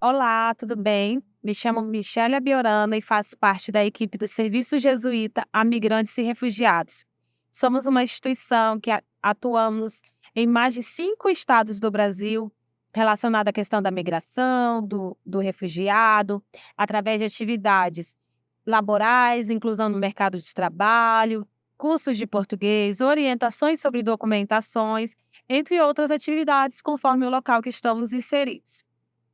Olá, tudo bem? Me chamo Michele Abiorana e faço parte da equipe do Serviço Jesuíta a Migrantes e Refugiados. Somos uma instituição que atuamos em mais de 5 estados do Brasil, relacionada à questão da migração, do refugiado, através de atividades laborais, inclusão no mercado de trabalho, cursos de português, orientações sobre documentações, entre outras atividades, conforme o local que estamos inseridos.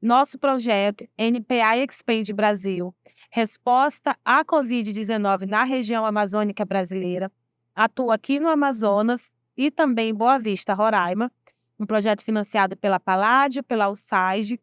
Nosso projeto NPA Expand Brasil, resposta à Covid-19 na região amazônica brasileira, atua aqui no Amazonas e também em Boa Vista, Roraima, um projeto financiado pela Paládio, pela USAID,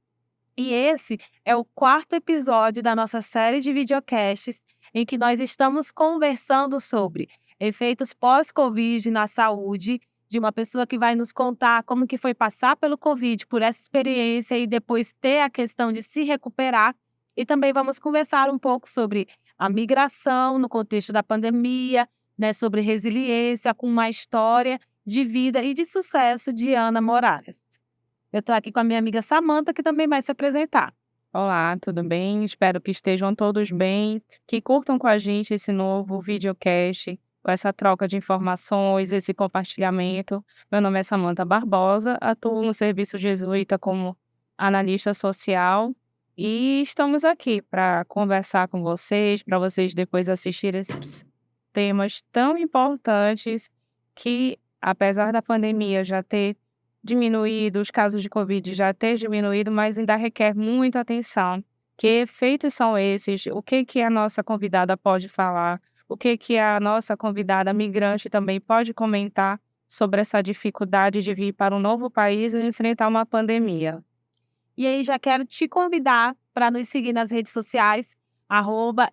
e esse é o quarto episódio da nossa série de videocasts em que nós estamos conversando sobre efeitos pós-Covid na saúde de uma pessoa que vai nos contar como que foi passar pelo Covid, por essa experiência e depois ter a questão de se recuperar. E também vamos conversar um pouco sobre a migração no contexto da pandemia, né, sobre resiliência, com uma história de vida e de sucesso de Ana Morales. Eu estou aqui com a minha amiga Samanta, que também vai se apresentar. Olá, tudo bem? Espero que estejam todos bem, que curtam com a gente esse novo videocast, com essa troca de informações, esse compartilhamento. Meu nome é Samanta Barbosa, atuo no Serviço Jesuíta como analista social e estamos aqui para conversar com vocês, para vocês depois assistirem esses temas tão importantes que, apesar da pandemia já ter diminuído, os casos de Covid já ter diminuído, mas ainda requer muita atenção. Que efeitos são esses? O que que a nossa convidada pode falar? O que que a nossa convidada migrante também pode comentar sobre essa dificuldade de vir para um novo país e enfrentar uma pandemia? E aí já quero te convidar para nos seguir nas redes sociais,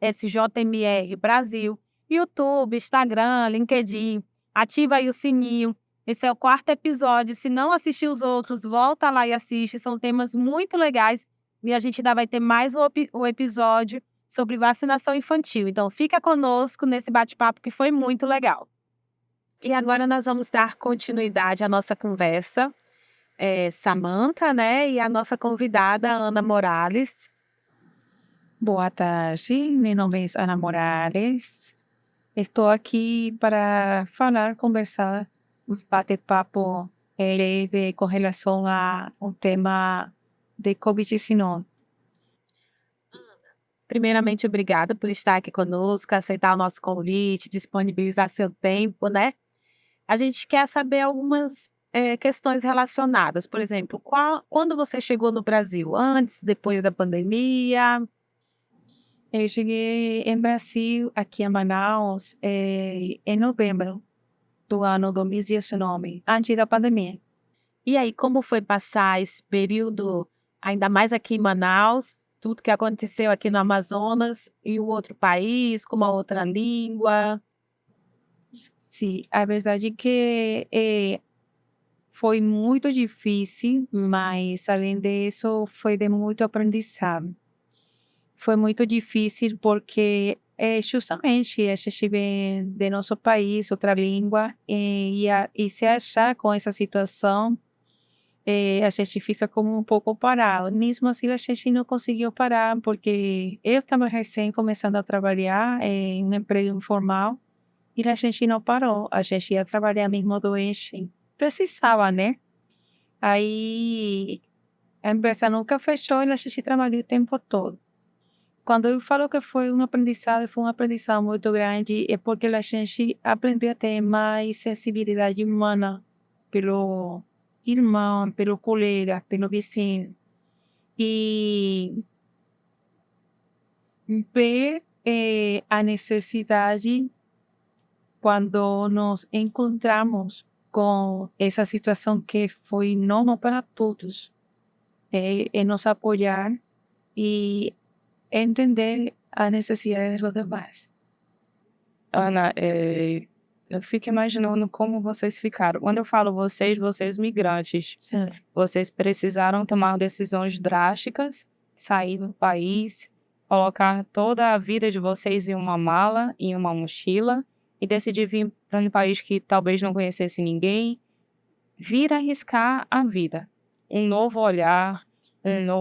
@SJMR Brasil, YouTube, Instagram, LinkedIn. Ativa aí o sininho. Esse é o quarto episódio. Se não assistir os outros, volta lá e assiste. São temas muito legais. E a gente ainda vai ter mais um episódio sobre vacinação infantil. Então fica conosco nesse bate-papo que foi muito legal. E agora nós vamos dar continuidade à nossa conversa, Samantha, né, e a nossa convidada Ana Morales. Boa tarde, meu nome é Ana Morales. Estou aqui para falar, conversar, bater papo leve com relação a um tema de Covid-19. Primeiramente, obrigada por estar aqui conosco, aceitar o nosso convite, disponibilizar seu tempo, né? A gente quer saber algumas questões relacionadas, por exemplo, quando você chegou no Brasil? Antes, depois da pandemia? Eu cheguei em Brasil, aqui em Manaus, em novembro do ano 2019, antes da pandemia. E aí, como foi passar esse período, ainda mais aqui em Manaus, tudo que aconteceu aqui no Amazonas, e o outro país, com uma outra língua? Sim, a verdade é que foi muito difícil, mas além disso, foi de muito aprendizado. Foi muito difícil porque justamente a gente vem de nosso país, outra língua, e se achar com essa situação, a gente fica como um pouco parado. Mesmo assim, a gente não conseguiu parar, porque eu estava recém começando a trabalhar em um emprego informal e a gente não parou. A gente ia trabalhar mesmo doente. Precisava, né? Aí a empresa nunca fechou e a gente trabalhou o tempo todo. Quando eu falo que foi um aprendizado muito grande, é porque a gente aprendeu a ter mais sensibilidade humana pelo irmão, pelo colega, pelo vizinho. E ver a necessidade quando nos encontramos com essa situação que foi nova para todos, é nos apoiar e entender a necessidade dos demais. Ana, eu fico imaginando como vocês ficaram. Quando eu falo vocês, vocês migrantes, Sim. vocês precisaram tomar decisões drásticas, sair do país, colocar toda a vida de vocês em uma mala, em uma mochila, e decidir vir para um país que talvez não conhecesse ninguém, vir arriscar a vida. Um novo olhar,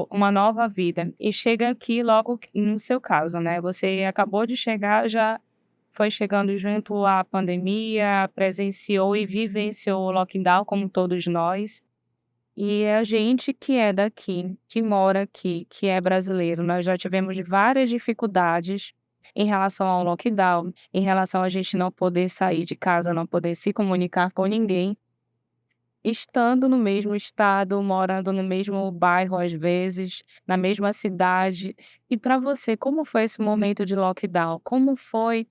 uma nova vida. E chega aqui logo no seu caso, né, você acabou de chegar, já foi chegando junto à pandemia, presenciou e vivenciou o lockdown como todos nós. E a gente que é daqui, que mora aqui, que é brasileiro, nós já tivemos várias dificuldades em relação ao lockdown, em relação a gente não poder sair de casa, não poder se comunicar com ninguém, estando no mesmo estado, morando no mesmo bairro às vezes, na mesma cidade. E para você, como foi esse momento de lockdown? Como foi,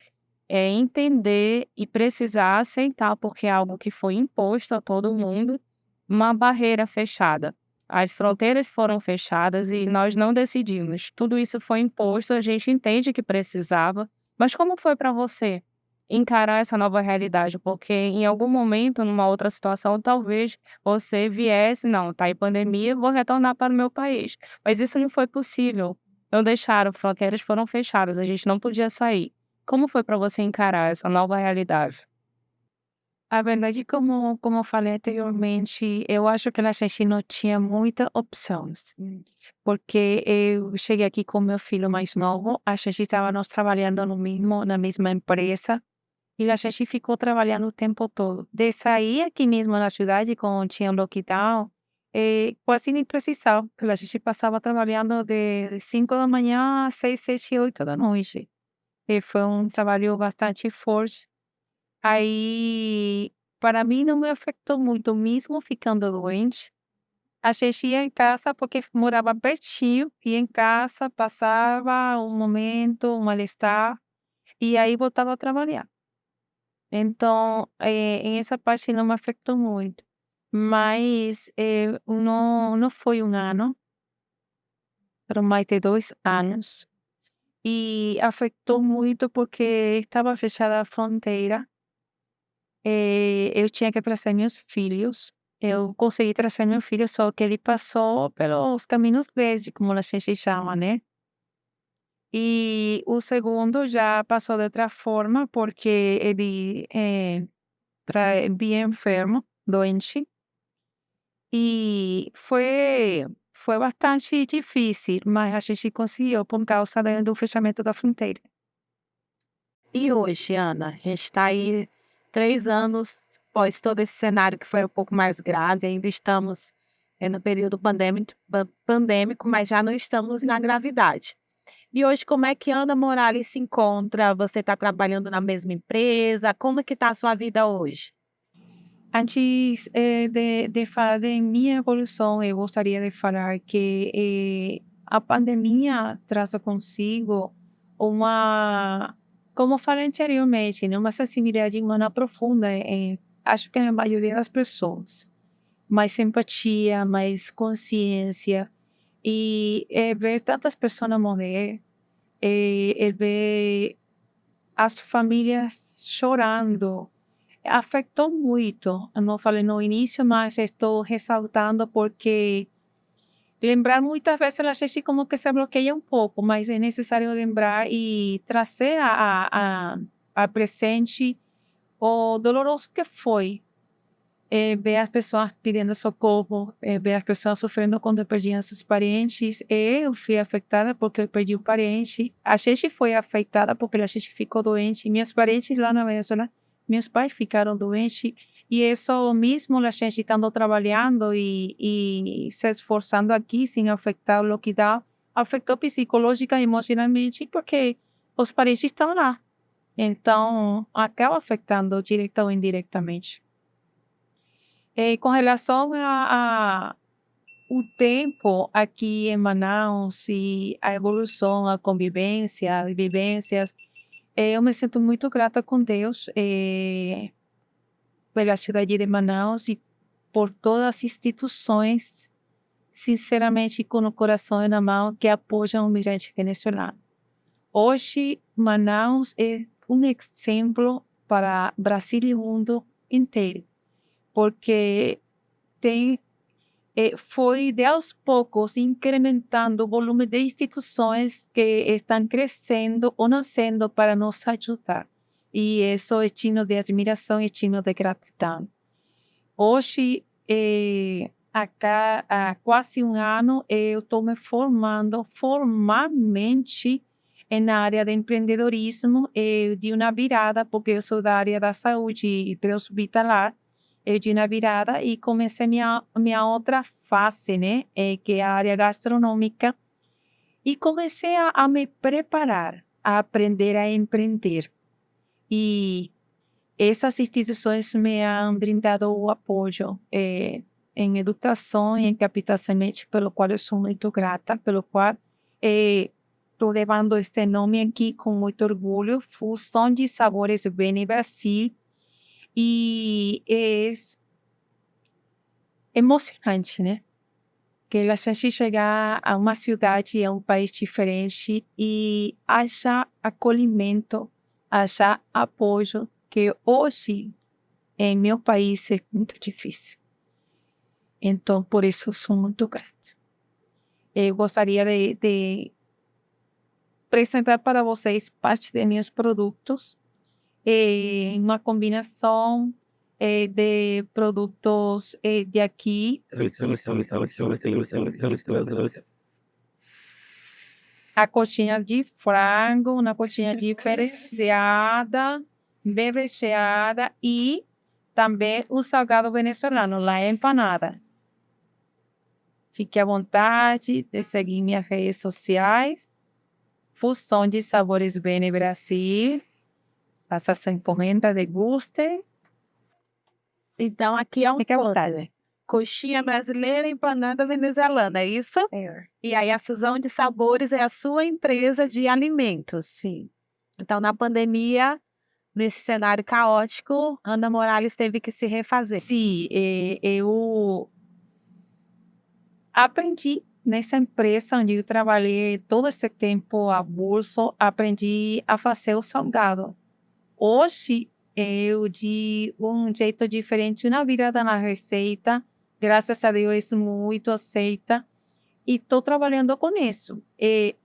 entender e precisar aceitar, porque é algo que foi imposto a todo mundo, uma barreira fechada. As fronteiras foram fechadas e nós não decidimos. Tudo isso foi imposto, a gente entende que precisava, mas como foi para você encarar essa nova realidade? Porque em algum momento, numa outra situação, talvez você viesse: "Não, tá em pandemia, vou retornar para o meu país", mas isso não foi possível. Não deixaram, fronteiras foram fechadas, a gente não podia sair. Como foi para você encarar essa nova realidade? A verdade, como eu falei anteriormente, eu acho que a gente não tinha muitas opções, porque eu cheguei aqui com meu filho mais novo, a gente estávamos trabalhando no mesmo na mesma empresa, e a gente ficou trabalhando o tempo todo. De sair aqui mesmo na cidade, quando tinha lockdown, quase nem precisava, porque a gente passava trabalhando de 5 da manhã às 6, 7, 8 da noite. E foi um trabalho bastante forte. Aí, para mim não me afetou muito, mesmo ficando doente. A gente ia em casa, porque morava pertinho, ia em casa, passava um momento, um mal-estar, e aí voltava a trabalhar. Então, em essa parte não me afetou muito. Mas, não foi um ano, foram mais de 2 anos, e afetou muito porque estava fechada a fronteira. Eu tinha que trazer meus filhos. Eu consegui trazer meu filho, só que ele passou pelos caminhos verdes, como a gente chama, né. E o segundo já passou de outra forma, porque ele, bem enfermo, doente, e foi bastante difícil, mas a gente conseguiu por causa do fechamento da fronteira. E hoje, Ana, a gente está aí 3 anos após todo esse cenário que foi um pouco mais grave, ainda estamos, no período pandêmico, mas já não estamos na gravidade. E hoje como é que Ana Morales se encontra? Você está trabalhando na mesma empresa? Como é que está a sua vida hoje? Antes, de falar de minha evolução, eu gostaria de falar que, a pandemia traz consigo uma, como eu falei anteriormente, né, uma sensibilidade humana profunda acho que na maioria das pessoas. Mais empatia, mais consciência e, ver tantas pessoas morrer, ver as famílias chorando. Afetou muito. Eu não falei no início, mas estou ressaltando porque lembrar muitas vezes a gente como que se bloqueia um pouco, mas é necessário lembrar e trazer a presente o doloroso que foi. Ver as pessoas pedindo socorro, ver as pessoas sofrendo quando perdiam seus parentes. Eu fui afetada porque eu perdi um parente. A gente foi afetada porque a gente ficou doente. Meus parentes lá na Venezuela, meus pais ficaram doentes. E isso mesmo a gente estando trabalhando e se esforçando aqui sem afetar o lockdown, afetou psicológica e emocionalmente porque os parentes estão lá. Então, acaba afetando direta ou indiretamente. Com relação a o tempo aqui em Manaus e a evolução, a convivência, as vivências, eu me sinto muito grata com Deus, pela cidade de Manaus e por todas as instituições, sinceramente, com o coração na mão, que apoiam o migrante venezuelano. Hoje, Manaus é um exemplo para Brasil e o mundo inteiro, porque tem foi de aos poucos incrementando o volume de instituições que estão crescendo ou nascendo para nos ajudar. E isso é digno de admiração e digno de gratidão. Hoje, há quase um ano, eu estou me formando formalmente na área de empreendedorismo. Eu dei uma virada, porque eu sou da área da saúde pré-hospitalar. Eu dei uma virada e comecei minha outra fase, né? Que é a área gastronômica. E comecei a me preparar, a aprender a empreender. E essas instituições me han brindado o apoio em educação e em capital semente, pelo qual eu sou muito grata, pelo qual estou levando este nome aqui com muito orgulho, Fusão de Sabores Bene Brasil, e é emocionante, né? Que a gente chegar a uma cidade, a um país diferente e achar acolhimento, achar apoio, que hoje em meu país é muito difícil. Então, por isso, eu sou muito grata. Eu gostaria de apresentar para vocês parte de meus produtos, uma combinação de produtos de aqui. A coxinha de frango, uma coxinha diferenciada, bem recheada, e também o salgado venezuelano, la empanada. Fique à vontade de seguir minhas redes sociais. Fusão de Sabores Bene Brasil. Faça sua encomenda, deguste. Então, aqui é fique à vontade. Coxinha brasileira e empanada venezuelana, é isso? É. E aí a Fusão de Sabores é a sua empresa de alimentos. Sim. Então, na pandemia, nesse cenário caótico, Ana Morales teve que se refazer. Sim, eu aprendi nessa empresa onde eu trabalhei todo esse tempo a bolso, aprendi a fazer o salgado. Hoje, eu de um jeito diferente, uma virada na receita, graças a Deus, muito aceita, e estou trabalhando com isso.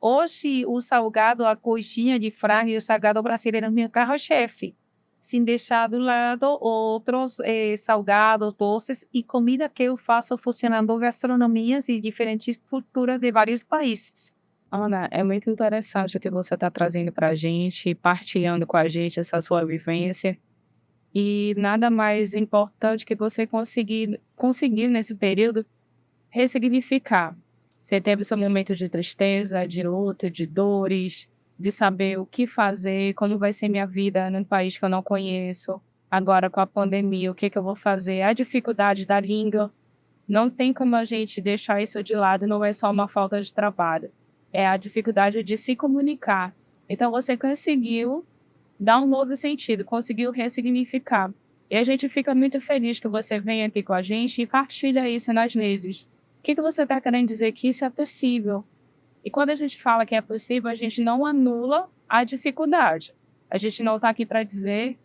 Hoje, o salgado, a coxinha de frango e o salgado brasileiro é meu carro-chefe, sem deixar do lado outros salgados, doces e comida que eu faço funcionando gastronomias e diferentes culturas de vários países. Ana, é muito interessante o que você está trazendo para a gente, partilhando com a gente essa sua vivência. E nada mais importante que você conseguir nesse período ressignificar. Você teve seu momento de tristeza, de luta, de dores, de saber o que fazer, como vai ser minha vida num país que eu não conheço. Agora com a pandemia, o que eu vou fazer? A dificuldade da língua. Não tem como a gente deixar isso de lado, não é só uma falta de trabalho. É a dificuldade de se comunicar. Então você conseguiu dar um novo sentido, conseguiu ressignificar. E a gente fica muito feliz que você vem aqui com a gente e partilha isso nas redes. O que você está querendo dizer? Que isso é possível. E quando a gente fala que é possível, a gente não anula a dificuldade. A gente não está aqui para dizer,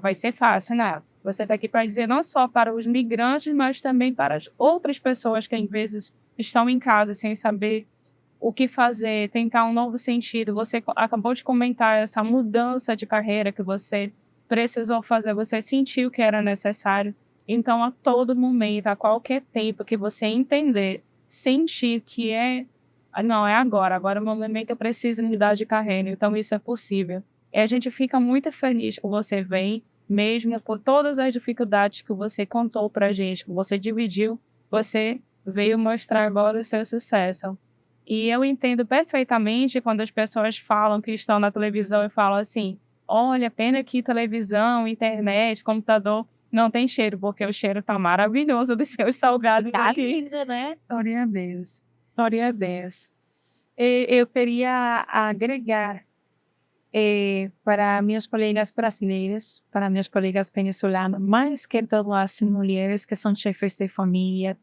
vai ser fácil, né? Você está aqui para dizer não só para os migrantes, mas também para as outras pessoas que às vezes estão em casa sem saber o que fazer, tentar um novo sentido. Você acabou de comentar essa mudança de carreira que você precisou fazer, você sentiu que era necessário. Então, a todo momento, a qualquer tempo que você entender, sentir que não, é agora é o momento, eu preciso mudar de carreira, então isso é possível. E a gente fica muito feliz que você vem, mesmo por todas as dificuldades que você contou pra gente, que você dividiu, você veio mostrar agora o seu sucesso. E eu entendo perfeitamente quando as pessoas falam que estão na televisão e falam assim, olha, pena que televisão, internet, computador não tem cheiro, porque o cheiro tá maravilhoso dos seus salgados aqui. Linda, né? Glória a Deus. Glória a Deus. Eu queria agregar para minhas colegas brasileiras, para meus colegas venezuelanos, mais que todas as mulheres que são chefes de família,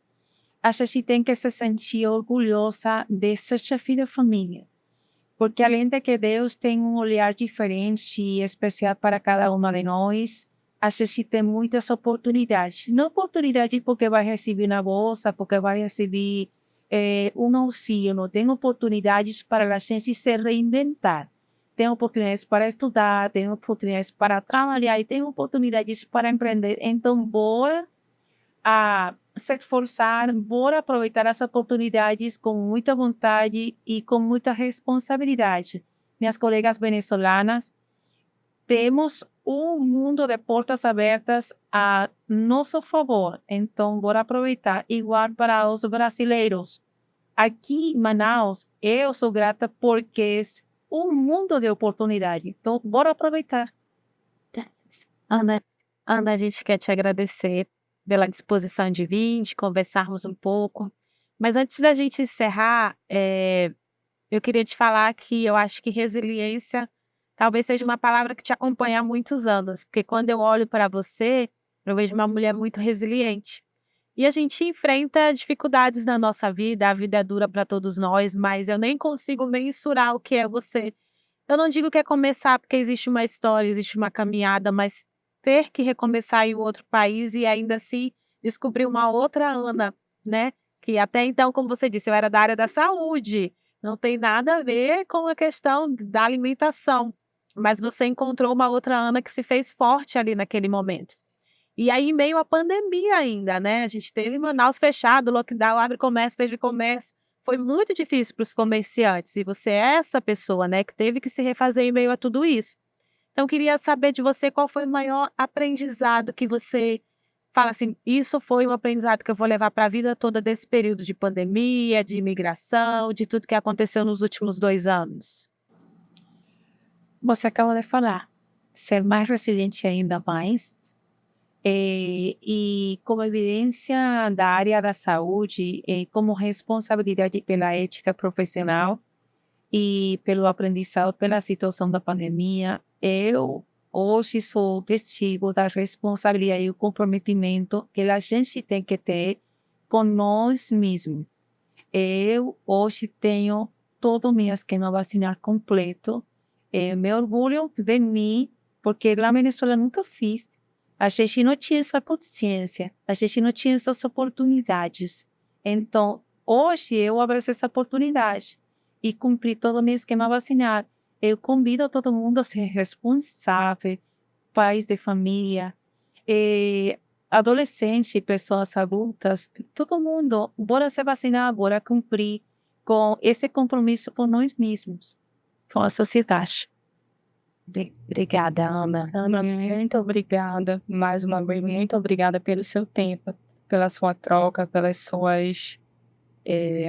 a gente tem que se sentir orgulhosa de ser chefe de família. Porque além de que Deus tem um olhar diferente e especial para cada uma de nós, a gente tem muitas oportunidades. Não oportunidade porque vai receber uma bolsa, porque vai receber um auxílio, não. Tem oportunidades para a gente se reinventar. Tem oportunidades para estudar, tem oportunidades para trabalhar e tem oportunidades para empreender. Então, bora a se esforçar, bora aproveitar as oportunidades com muita vontade e com muita responsabilidade. Minhas colegas venezuelanas, temos um mundo de portas abertas a nosso favor, então bora aproveitar. Igual para os brasileiros. Aqui em Manaus, eu sou grata porque é um mundo de oportunidade, então bora aproveitar. Ana, a gente quer te agradecer pela disposição de vir, de conversarmos um pouco. Mas antes da gente encerrar, eu queria te falar que eu acho que resiliência talvez seja uma palavra que te acompanha há muitos anos, porque quando eu olho para você, eu vejo uma mulher muito resiliente. E a gente enfrenta dificuldades na nossa vida, a vida é dura para todos nós, mas eu nem consigo mensurar o que é você. Eu não digo que é começar, porque existe uma história, existe uma caminhada, mas ter que recomeçar em outro país e ainda assim descobrir uma outra Ana, né? Que até então, como você disse, eu era da área da saúde, não tem nada a ver com a questão da alimentação, mas você encontrou uma outra Ana que se fez forte ali naquele momento. E aí, em meio à pandemia ainda, né? A gente teve Manaus fechado, lockdown, abre comércio, fecha comércio. Foi muito difícil para os comerciantes. E você é essa pessoa, né, que teve que se refazer em meio a tudo isso. Então, queria saber de você qual foi o maior aprendizado que você fala assim: isso foi um aprendizado que eu vou levar para a vida toda desse período de pandemia, de imigração, de tudo que aconteceu nos últimos 2 anos. Você acaba de falar, ser mais resiliente ainda mais. E como evidência da área da saúde, como responsabilidade pela ética profissional e pelo aprendizado pela situação da pandemia, eu hoje sou testigo da responsabilidade e o comprometimento que a gente tem que ter com nós mesmos. Eu hoje tenho todo o meu esquema vacinal completo. Me orgulho de mim, porque lá na Venezuela nunca fiz. A gente não tinha essa consciência, a gente não tinha essas oportunidades. Então, hoje eu abraço essa oportunidade e cumpri todo o meu esquema vacinal. Eu convido todo mundo a ser responsável, pais de família, adolescentes, pessoas adultas, todo mundo, bora se vacinar, bora cumprir com esse compromisso com nós mesmos, com a sociedade. Obrigada, Ana. Ana, muito obrigada. Mais uma vez, muito obrigada pelo seu tempo, pela sua troca, pelas suas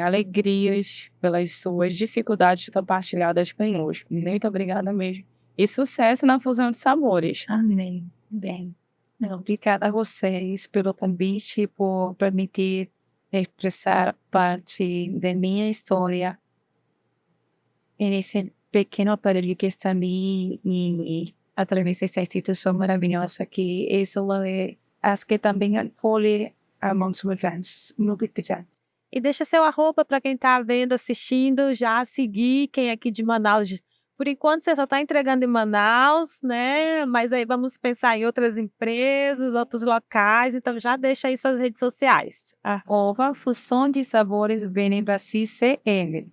alegrias, pelas suas dificuldades compartilhadas conosco. Muito obrigada mesmo. E sucesso na fusão de sabores. Amém. Bem. Obrigada a vocês pelo convite e por permitir expressar parte da minha história nesse pequeno aparelho que está ali e através dessa instituição maravilhosa que é uma as que também acolhe a muitos mudanças. Muito obrigada. E deixa seu arroba para quem está vendo, assistindo, já seguir quem é aqui de Manaus. Por enquanto, você só está entregando em Manaus, né? Mas aí vamos pensar em outras empresas, outros locais. Então, já deixa aí suas redes sociais. Fusão de Sabores Bem Brasil CL.